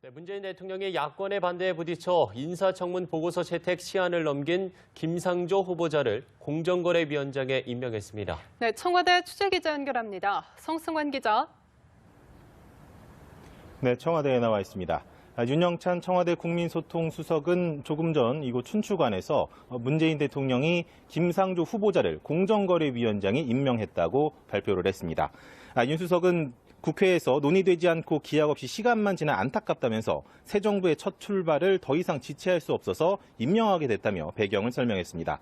네, 문재인 대통령이 야권의 반대에 부딪혀 인사청문 보고서 채택 시한을 넘긴 김상조 후보자를 공정거래위원장에 임명했습니다. 네, 청와대 취재기자 연결합니다. 성승환 기자. 네, 청와대에 나와 있습니다. 윤영찬 청와대 국민소통수석은 조금 전 이곳 춘추관에서 문재인 대통령이 김상조 후보자를 공정거래위원장에 임명했다고 발표를 했습니다. 윤 수석은 국회에서 논의되지 않고 기약 없이 시간만 지나 안타깝다면서 새 정부의 첫 출발을 더 이상 지체할 수 없어서 임명하게 됐다며 배경을 설명했습니다.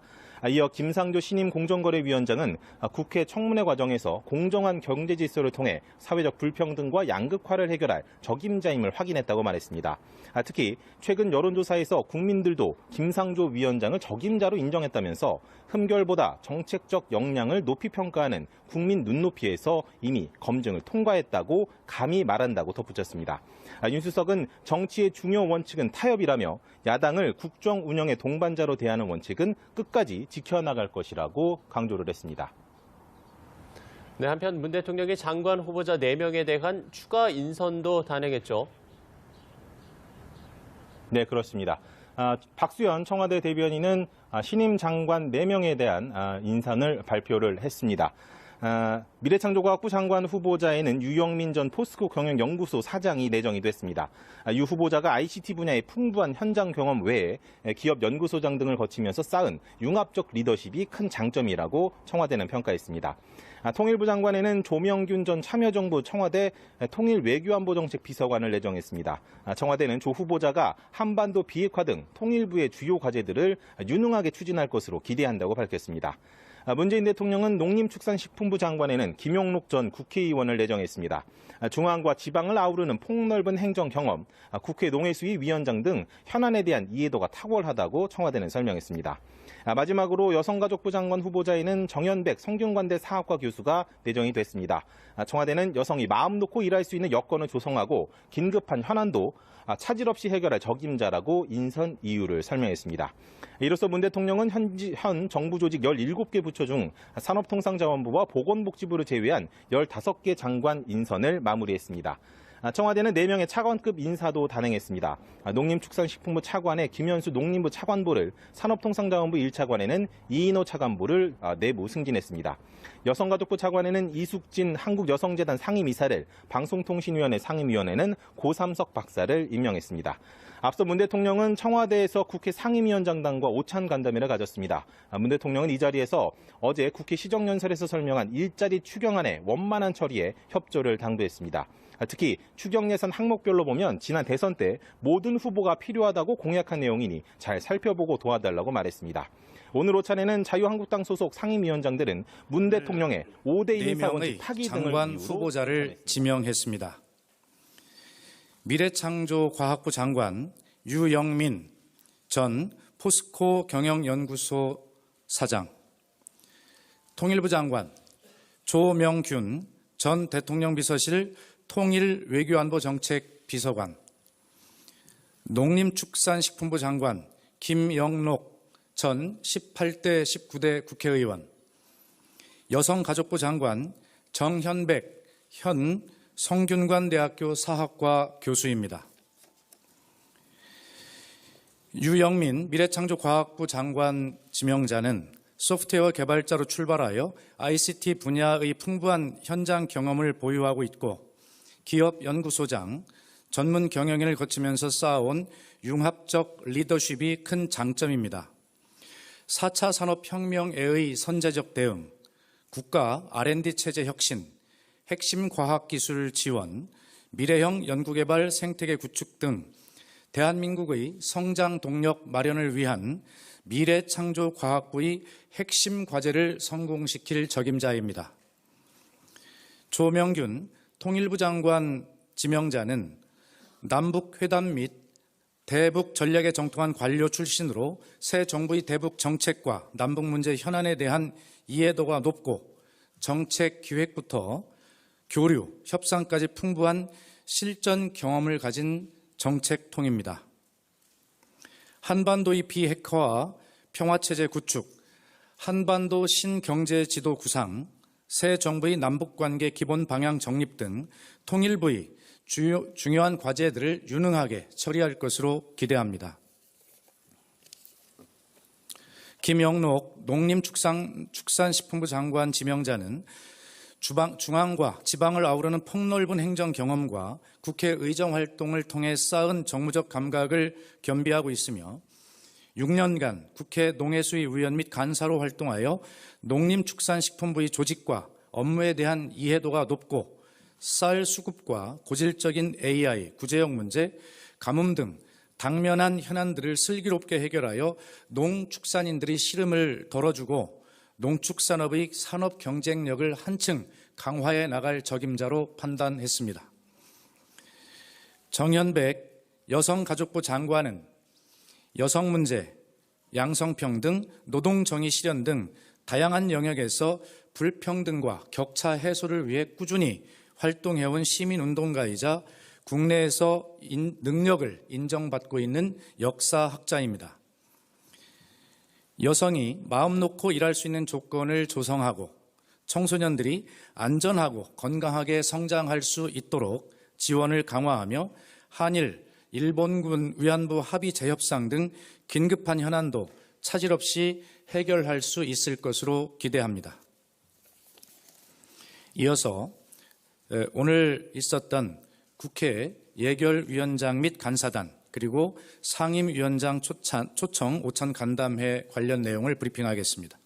이어 김상조 신임 공정거래위원장은 국회 청문회 과정에서 공정한 경제 질서를 통해 사회적 불평등과 양극화를 해결할 적임자임을 확인했다고 말했습니다. 특히 최근 여론조사에서 국민들도 김상조 위원장을 적임자로 인정했다면서 흠결보다 정책적 역량을 높이 평가하는 국민 눈높이에서 이미 검증을 통과했다고 감히 말한다고 덧붙였습니다. 윤 수석은 정치의 중요 원칙은 타협이라며 야당을 국정 운영의 동반자로 대하는 원칙은 끝까지 지켜나갈 것이라고 강조를 했습니다. 네, 한편 문 대통령이 장관 후보자 4명에 대한 추가 인선도 단행했죠. 네, 그렇습니다. 박수현 청와대 대변인은 신임 장관 4명에 대한 인선을 발표를 했습니다. 미래창조과학부 장관 후보자에는 유영민 전 포스코 경영연구소 사장이 내정이 됐습니다. 유 후보자가 ICT 분야의 풍부한 현장 경험 외에 기업 연구소장 등을 거치면서 쌓은 융합적 리더십이 큰 장점이라고 청와대는 평가했습니다. 통일부 장관에는 조명균 전 참여정부 청와대 통일외교안보정책 비서관을 내정했습니다. 청와대는 조 후보자가 한반도 비핵화 등 통일부의 주요 과제들을 유능하게 추진할 것으로 기대한다고 밝혔습니다. 문재인 대통령은 농림축산식품부 장관에는 김용록 전 국회의원을 내정했습니다. 중앙과 지방을 아우르는 폭넓은 행정 경험, 국회 농해수위 위원장 등 현안에 대한 이해도가 탁월하다고 청와대는 설명했습니다. 마지막으로 여성가족부 장관 후보자에는 정연백 성균관대 사학과 교수가 내정이 됐습니다. 청와대는 여성이 마음 놓고 일할 수 있는 여건을 조성하고 긴급한 현안도 차질 없이 해결할 적임자라고 인선 이유를 설명했습니다. 이로써 문 대통령은 현 정부 조직 17개 부처 중 산업통상자원부와 보건복지부를 제외한 15개 장관 인선을 마무리했습니다. 청와대는 4명의 차관급 인사도 단행했습니다. 농림축산식품부 차관에 김현수 농림부 차관보를, 산업통상자원부 1차관에는 이인호 차관보를 내부 승진했습니다. 여성가족부 차관에는 이숙진 한국여성재단 상임이사를, 방송통신위원회 상임위원회는 고삼석 박사를 임명했습니다. 앞서 문 대통령은 청와대에서 국회 상임위원장단과 오찬 간담회를 가졌습니다. 문 대통령은 이 자리에서 어제 국회 시정연설에서 설명한 일자리 추경안의 원만한 처리에 협조를 당부했습니다. 특히 추경 예산 항목별로 보면 지난 대선 때 모든 후보가 필요하다고 공약한 내용이니 잘 살펴보고 도와달라고 말했습니다. 오늘 오찬에는 자유한국당 소속 상임위원장들은 문 대통령의 5대 인사원칙 파기 등을 장관 후보자를 지명했습니다. 미래창조과학부 장관 유영민 전 포스코 경영연구소 사장, 통일부 장관 조명균 전 대통령 비서실 통일외교안보정책 비서관, 농림축산식품부 장관 김영록 전 18대 19대 국회의원, 여성가족부 장관 정현백 현 성균관대학교 사학과 교수입니다. 유영민 미래창조과학부 장관 지명자는 소프트웨어 개발자로 출발하여 ICT 분야의 풍부한 현장 경험을 보유하고 있고 기업 연구소장, 전문 경영인을 거치면서 쌓아온 융합적 리더십이 큰 장점입니다. 4차 산업혁명에의 선제적 대응, 국가 R&D 체제 혁신, 핵심 과학기술 지원, 미래형 연구개발 생태계 구축 등 대한민국의 성장 동력 마련을 위한 미래창조과학부의 핵심 과제를 성공시킬 적임자입니다. 조명균 통일부 장관 지명자는 남북회담 및 대북 전략에 정통한 관료 출신으로 새 정부의 대북 정책과 남북 문제 현안에 대한 이해도가 높고 정책 기획부터 교류, 협상까지 풍부한 실전 경험을 가진 정책통입니다. 한반도의 비핵화와 평화체제 구축, 한반도 신경제지도 구상, 새 정부의 남북관계 기본 방향 정립 등 통일부의 중요한 과제들을 유능하게 처리할 것으로 기대합니다. 김영록 농림축산식품부 장관 지명자는 중앙과 지방을 아우르는 폭넓은 행정 경험과 국회 의정 활동을 통해 쌓은 정무적 감각을 겸비하고 있으며 6년간 국회 농해수위 위원 및 간사로 활동하여 농림축산식품부의 조직과 업무에 대한 이해도가 높고 쌀 수급과 고질적인 AI, 구제역 문제, 가뭄 등 당면한 현안들을 슬기롭게 해결하여 농축산인들의 시름을 덜어주고 농축산업의 산업 경쟁력을 한층 강화해 나갈 적임자로 판단했습니다. 정현백 여성가족부 장관은 여성 문제, 양성평등, 노동정의 실현 등 다양한 영역에서 불평등과 격차 해소를 위해 꾸준히 활동해온 시민운동가이자 국내에서 능력을 인정받고 있는 역사학자입니다. 여성이 마음 놓고 일할 수 있는 조건을 조성하고 청소년들이 안전하고 건강하게 성장할 수 있도록 지원을 강화하며 한일, 일본군 위안부 합의 재협상 등 긴급한 현안도 차질 없이 해결할 수 있을 것으로 기대합니다. 이어서 오늘 있었던 국회 예결위원장 및 간사단 그리고 상임위원장 초청 오찬 간담회 관련 내용을 브리핑하겠습니다.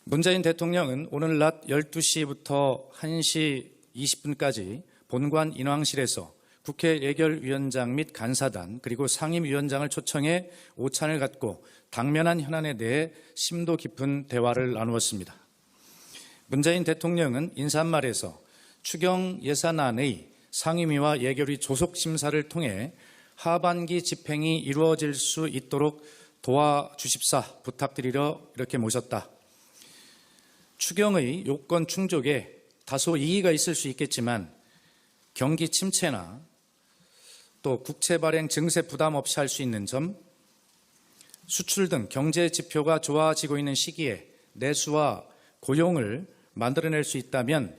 문재인 대통령은 오늘 낮 12시부터 1시 20분까지 본관 인왕실에서 국회 예결위원장 및 간사단 그리고 상임위원장을 초청해 오찬을 갖고 당면한 현안에 대해 심도 깊은 대화를 나누었습니다. 문재인 대통령은 인사말에서 추경 예산안의 상임위와 예결위 조속 심사를 통해 하반기 집행이 이루어질 수 있도록 도와주십사 부탁드리려 이렇게 모셨다. 추경의 요건 충족에 다소 이의가 있을 수 있겠지만 경기 침체나 또 국채 발행 증세 부담 없이 할 수 있는 점, 수출 등 경제 지표가 좋아지고 있는 시기에 내수와 고용을 만들어낼 수 있다면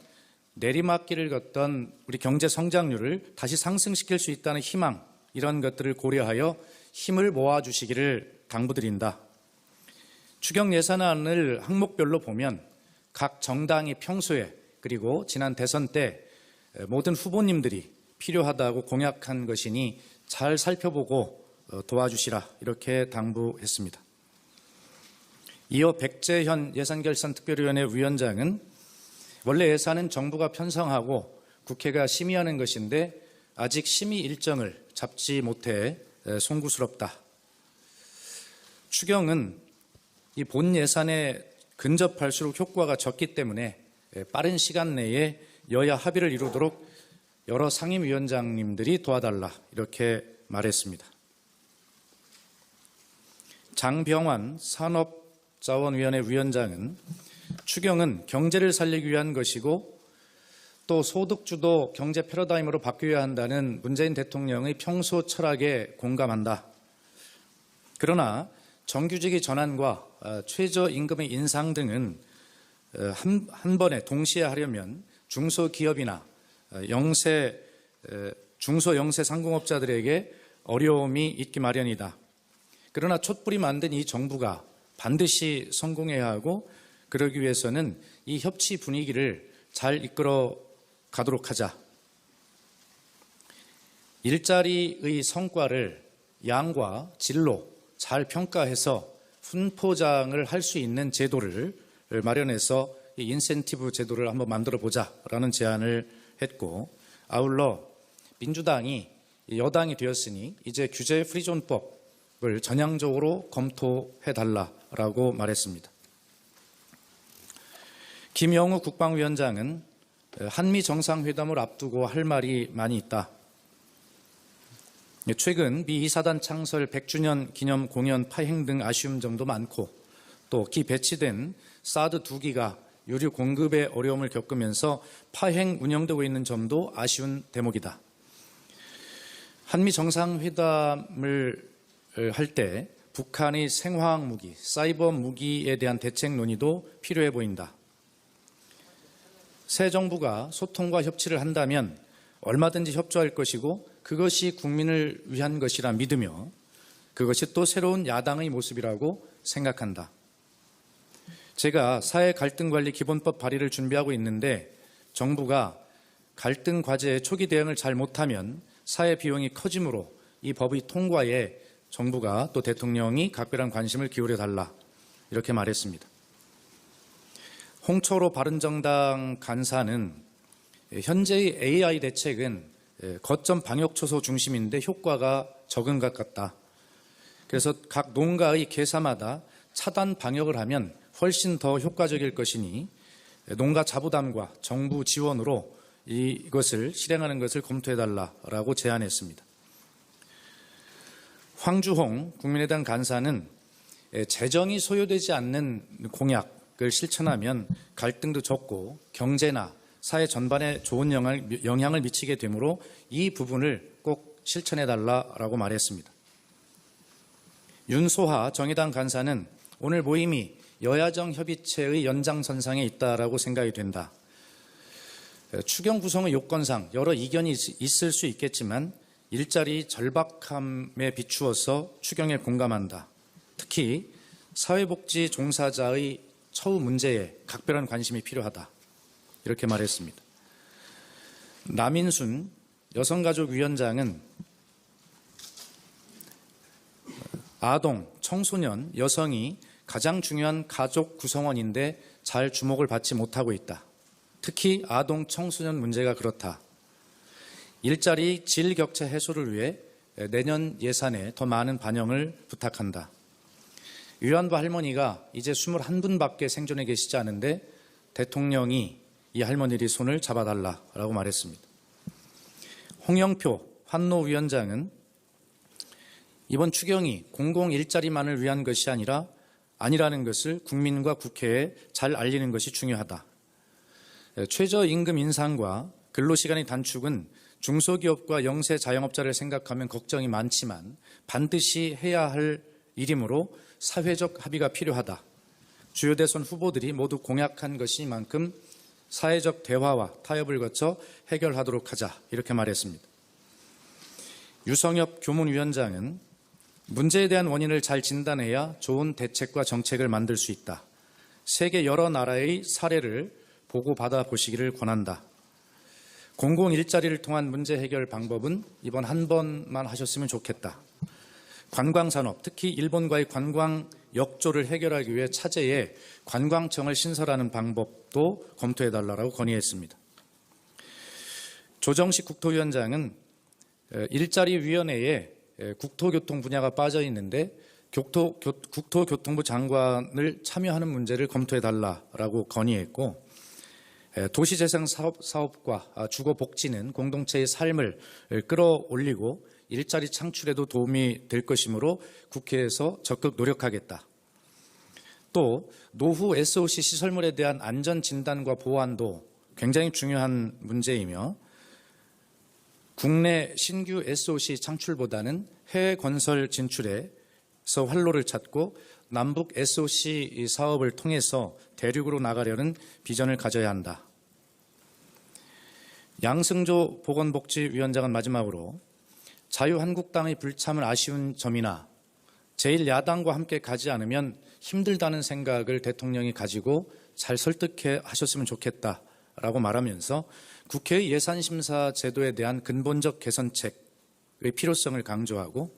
내리막길을 걷던 우리 경제 성장률을 다시 상승시킬 수 있다는 희망, 이런 것들을 고려하여 힘을 모아주시기를 당부드린다. 추경 예산안을 항목별로 보면 각 정당이 평소에 그리고 지난 대선 때 모든 후보님들이 필요하다고 공약한 것이니 잘 살펴보고 도와주시라 이렇게 당부했습니다. 이어 백재현 예산결산특별위원회 위원장은 원래 예산은 정부가 편성하고 국회가 심의하는 것인데 아직 심의 일정을 잡지 못해 송구스럽다. 추경은 이 본 예산에 근접할수록 효과가 적기 때문에 빠른 시간 내에 여야 합의를 이루도록 여러 상임위원장님들이 도와달라 이렇게 말했습니다. 장병환 산업자원위원회 위원장은 추경은 경제를 살리기 위한 것이고 또 소득주도 경제 패러다임으로 바뀌어야 한다는 문재인 대통령의 평소 철학에 공감한다. 그러나 정규직의 전환과 최저임금의 인상 등은 한 번에 동시에 하려면 중소기업이나 중소 영세 상공업자들에게 어려움이 있기 마련이다. 그러나 촛불이 만든 이 정부가 반드시 성공해야 하고 그러기 위해서는 이 협치 분위기를 잘 이끌어 가도록 하자. 일자리의 성과를 양과 질로 잘 평가해서 훈포장을 할 수 있는 제도를 마련해서 이 인센티브 제도를 한번 만들어 보자라는 제안을 했고, 아울러 민주당이 여당이 되었으니 이제 규제 프리존법을 전향적으로 검토해달라라고 말했습니다. 김영우 국방위원장은 한미 정상회담을 앞두고 할 말이 많이 있다. 최근 미 2사단 창설 100주년 기념 공연 파행 등 아쉬운 점도 많고 또 기 배치된 사드 2기가 유류 공급에 어려움을 겪으면서 파행 운영되고 있는 점도 아쉬운 대목이다. 한미 정상회담을 할 때 북한의 생화학 무기, 사이버 무기에 대한 대책 논의도 필요해 보인다. 새 정부가 소통과 협치를 한다면 얼마든지 협조할 것이고 그것이 국민을 위한 것이라 믿으며 그것이 또 새로운 야당의 모습이라고 생각한다. 제가 사회 갈등 관리 기본법 발의를 준비하고 있는데 정부가 갈등 과제에 초기 대응을 잘 못하면 사회 비용이 커지므로 이 법의 통과에 정부가 또 대통령이 각별한 관심을 기울여 달라 이렇게 말했습니다. 홍철호 바른정당 간사는 현재의 AI 대책은 거점 방역 초소 중심인데 효과가 적은 것 같다. 그래서 각 농가의 계사마다 차단 방역을 하면 훨씬 더 효과적일 것이니 농가 자부담과 정부 지원으로 이것을 실행하는 것을 검토해달라라고 제안했습니다. 황주홍 국민의당 간사는 재정이 소요되지 않는 공약을 실천하면 갈등도 적고 경제나 사회 전반에 좋은 영향을 미치게 되므로 이 부분을 꼭 실천해달라라고 말했습니다. 윤소하 정의당 간사는 오늘 모임이 여야정 협의체의 연장선상에 있다라고 생각이 된다. 추경 구성의 요건상 여러 이견이 있을 수 있겠지만 일자리 절박함에 비추어서 추경에 공감한다. 특히 사회복지 종사자의 처우 문제에 각별한 관심이 필요하다. 이렇게 말했습니다. 남인순 여성가족위원장은 아동, 청소년, 여성이 가장 중요한 가족 구성원인데 잘 주목을 받지 못하고 있다. 특히 아동, 청소년 문제가 그렇다. 일자리 질 격차 해소를 위해 내년 예산에 더 많은 반영을 부탁한다. 위안부 할머니가 이제 21분밖에 생존해 계시지 않은데 대통령이 이 할머니의 손을 잡아달라라고 말했습니다. 홍영표 환노위원장은 이번 추경이 공공 일자리만을 위한 것이 아니라는 것을 국민과 국회에 잘 알리는 것이 중요하다. 최저임금 인상과 근로시간의 단축은 중소기업과 영세 자영업자를 생각하면 걱정이 많지만 반드시 해야 할 일이므로 사회적 합의가 필요하다. 주요 대선 후보들이 모두 공약한 것이만큼 사회적 대화와 타협을 거쳐 해결하도록 하자 이렇게 말했습니다. 유성엽 교문위원장은 문제에 대한 원인을 잘 진단해야 좋은 대책과 정책을 만들 수 있다. 세계 여러 나라의 사례를 보고 받아보시기를 권한다. 공공 일자리를 통한 문제 해결 방법은 이번 한 번만 하셨으면 좋겠다. 관광산업, 특히 일본과의 관광 역조를 해결하기 위해 차제에 관광청을 신설하는 방법도 검토해달라고 건의했습니다. 조정식 국토위원장은 일자리위원회에 국토교통 분야가 빠져 있는데 국토교통부 장관을 참여하는 문제를 검토해달라고 건의했고 도시재생 사업과 주거복지는 공동체의 삶을 끌어올리고 일자리 창출에도 도움이 될 것이므로 국회에서 적극 노력하겠다. 또 노후 SOC 시설물에 대한 안전진단과 보안도 굉장히 중요한 문제이며 국내 신규 SOC 창출보다는 해외 건설 진출에서 활로를 찾고 남북 SOC 사업을 통해서 대륙으로 나가려는 비전을 가져야 한다. 양승조 보건복지위원장은 마지막으로 자유한국당의 불참을 아쉬운 점이나 제1야당과 함께 가지 않으면 힘들다는 생각을 대통령이 가지고 잘 설득해 하셨으면 좋겠다라고 말하면서 국회의 예산심사 제도에 대한 근본적 개선책의 필요성을 강조하고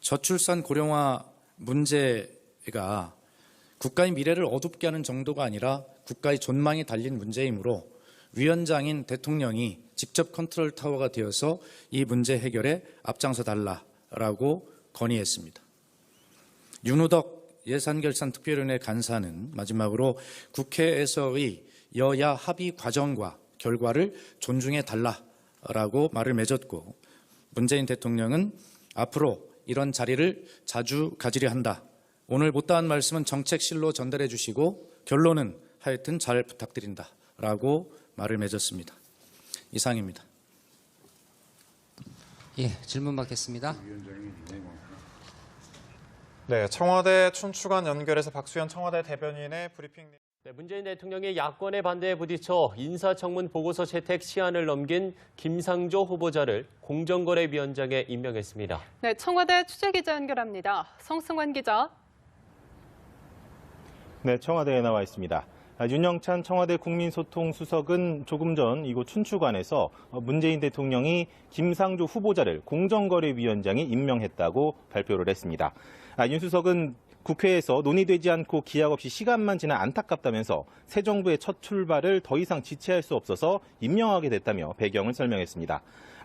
저출산 고령화 문제가 국가의 미래를 어둡게 하는 정도가 아니라 국가의 존망이 달린 문제이므로 위원장인 대통령이 직접 컨트롤 타워가 되어서 이 문제 해결에 앞장서 달라라고 건의했습니다. 윤우덕 예산결산특별위원회 간사는 마지막으로 국회에서의 여야 합의 과정과 결과를 존중해 달라라고 말을 맺었고 문재인 대통령은 앞으로 이런 자리를 자주 가지려 한다. 오늘 못다한 말씀은 정책실로 전달해 주시고 결론은 하여튼 잘 부탁드린다라고 말을 맺었습니다. 이상입니다. 예, 질문 받겠습니다. 네, 청와대 춘추관 연결해서 박수현 청와대 대변인의 브리핑. 네, 문재인 대통령이 야권의 반대에 부딪혀 인사청문 보고서 채택 시한을 넘긴 김상조 후보자를 공정거래위원장에 임명했습니다. 네, 청와대 취재기자 연결합니다. 성승환 기자. 네, 청와대에 나와 있습니다. 윤영찬 청와대 국민소통수석은 조금 전 이곳 춘추관에서 문재인 대통령이 김상조 후보자를 공정거래위원장에 임명했다고 발표를 했습니다. 윤 수석은 국회에서 논의되지 않고 기약 없이 시간만 지나 안타깝다면서 새 정부의 첫 출발을 더 이상 지체할 수 없어서 임명하게 됐다며 배경을 설명했습니다.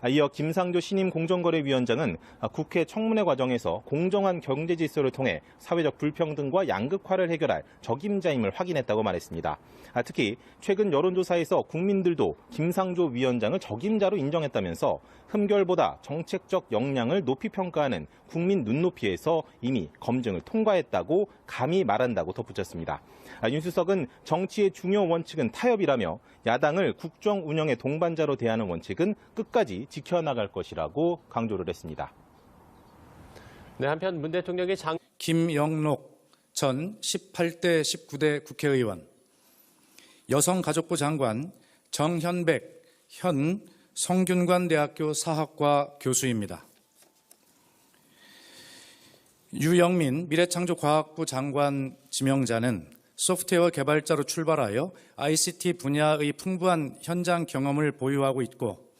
이어 김상조 신임 공정거래위원장은 국회 청문회 과정에서 공정한 경제 질서를 통해 사회적 불평등과 양극화를 해결할 적임자임을 확인했다고 말했습니다. 특히 최근 여론조사에서 국민들도 김상조 위원장을 적임자로 인정했다면서 흠결보다 정책적 역량을 높이 평가하는 국민 눈높이에서 이미 검증을 통과했다고 감히 말한다고 덧붙였습니다. 윤 수석은 정치의 중요 원칙은 타협이라며 야당을 국정 운영의 동반자로 대하는 원칙은 끝까지 지켜나갈 것이라고 강조를 했습니다. 네, 한편 문 대통령이 김영록 전 18대 19대 국회의원, 여성가족부 장관 정현백 현 성균관대학교 사학과 교수입니다. 유영민 미래창조과학부 장관 지명자는 소프트웨어 개발자로 출발하여 ICT 분야의 풍부한 현장 경험을 보유하고 있고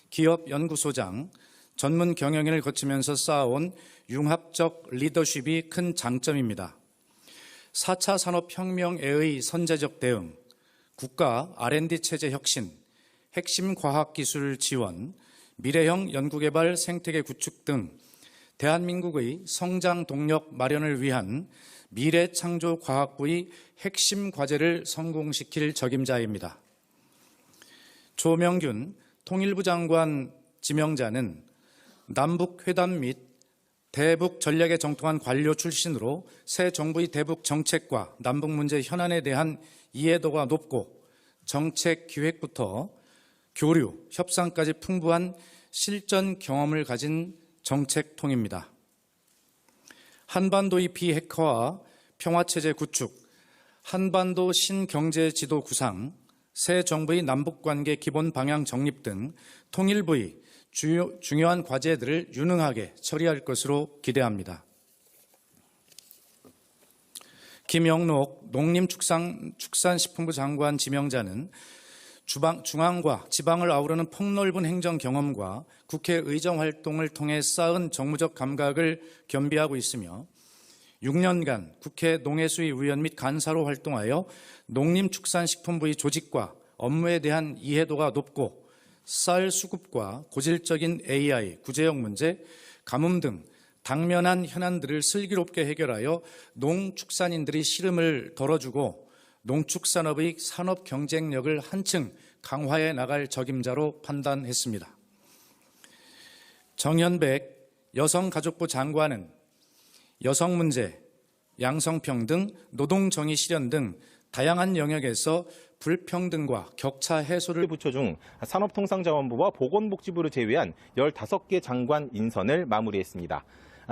기업 연구소장, 전문 경영인을 거치면서 쌓아온 융합적 리더십이 큰 장점입니다. 4차 산업혁명에의 선제적 대응, 국가 R&D 체제 혁신, 핵심 과학기술 지원, 미래형 연구개발 생태계 구축 등 대한민국의 성장 동력 마련을 위한 미래창조과학부의 핵심 과제를 성공시킬 적임자입니다. 조명균 통일부 장관 지명자는 남북회담 및 대북 전략에 정통한 관료 출신으로 새 정부의 대북 정책과 남북 문제 현안에 대한 이해도가 높고 정책 기획부터 교류, 협상까지 풍부한 실전 경험을 가진 정책통입니다. 한반도의 비핵화와 평화체제 구축, 한반도 신경제 지도 구상, 새 정부의 남북관계 기본 방향 정립 등 통일부의 중요한 과제들을 유능하게 처리할 것으로 기대합니다. 김영록 농림축산식품부 장관 지명자는 중앙과 지방을 아우르는 폭넓은 행정 경험과 국회 의정 활동을 통해 쌓은 정무적 감각을 겸비하고 있으며 6년간 국회 농해수위 위원 및 간사로 활동하여 농림축산식품부의 조직과 업무에 대한 이해도가 높고 쌀 수급과 고질적인 AI, 구제역 문제, 가뭄 등 당면한 현안들을 슬기롭게 해결하여 농축산인들의 시름을 덜어주고 농축산업의 산업 경쟁력을 한층 강화해 나갈 적임자로 판단했습니다. 정현백 여성가족부 장관은 여성 문제, 양성평등, 노동정의 실현 등 다양한 영역에서 불평등과 격차 해소를 부처 중 산업통상자원부와 보건복지부를 제외한 15개 장관 인선을 마무리했습니다.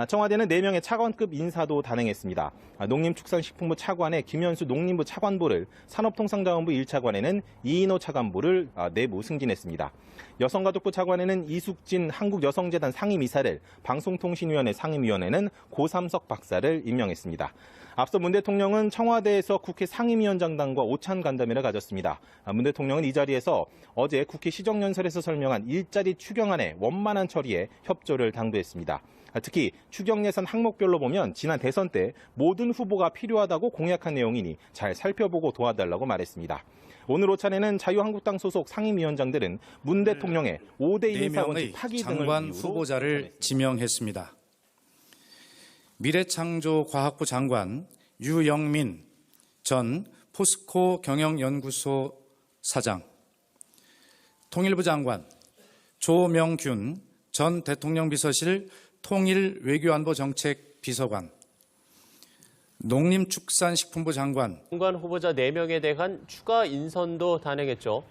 청와대는 4명의 차관급 인사도 단행했습니다. 농림축산식품부 차관에 김현수 농림부 차관보를, 산업통상자원부 1차관에는 이인호 차관보를 내부 승진했습니다. 여성가족부 차관에는 이숙진 한국여성재단 상임이사를, 방송통신위원회 상임위원회는 고삼석 박사를 임명했습니다. 앞서 문 대통령은 청와대에서 국회 상임위원장단과 오찬 간담회를 가졌습니다. 문 대통령은 이 자리에서 어제 국회 시정연설에서 설명한 일자리 추경안의 원만한 처리에 협조를 당부했습니다. 특히 추경 예산 항목별로 보면 지난 대선 때 모든 후보가 필요하다고 공약한 내용이니 잘 살펴보고 도와달라고 말했습니다. 오늘 오찬에는 자유한국당 소속 상임위원장들은 문 대통령의 5대 인사원칙 파기 등을 장관 이유로 후보자를 지명했습니다. 미래창조과학부 장관 유영민 전 포스코 경영연구소 사장, 통일부 장관 조명균 전 대통령 비서실 통일외교안보정책 비서관, 농림축산식품부 장관 후보자 4명에 대한 추가 인선도 단행했죠.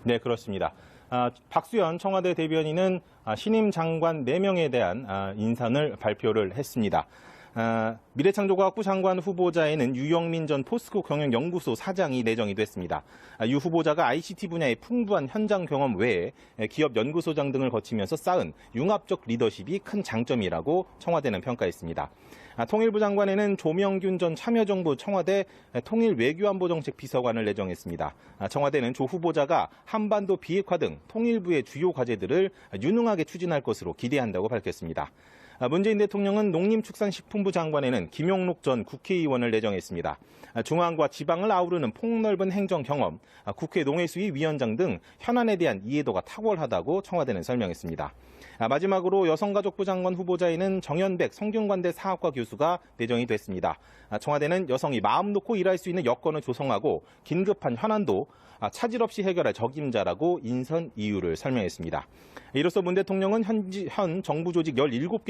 네, 그렇습니다. 박수현 청와대 대변인은 신임 장관 4명에 대한 인선을 발표를 했습니다. 미래창조과학부 장관 후보자에는 유영민 전 포스코 경영연구소 사장이 내정이 됐습니다. 유 후보자가 ICT 분야의 풍부한 현장 경험 외에 기업 연구소장 등을 거치면서 쌓은 융합적 리더십이 큰 장점이라고 청와대는 평가했습니다. 통일부 장관에는 조명균 전 참여정부 청와대 통일외교안보정책 비서관을 내정했습니다. 청와대는 조 후보자가 한반도 비핵화 등 통일부의 주요 과제들을 유능하게 추진할 것으로 기대한다고 밝혔습니다. 문재인 대통령은 농림축산식품부 장관에는 김용록 전 국회의원을 내정했습니다. 중앙과 지방을 아우르는 폭넓은 행정 경험, 국회 농해수위 위원장 등 현안에 대한 이해도가 탁월하다고 청와대는 설명했습니다. 마지막으로 여성가족부 장관 후보자에는 정연백 성균관대 사학과 교수가 내정이 됐습니다. 청와대는 여성이 마음 놓고 일할 수 있는 여건을 조성하고 긴급한 현안도 차질 없이 해결할 적임자라고 인선 이유를 설명했습니다. 이로써 문 대통령은 현 정부 조직 17개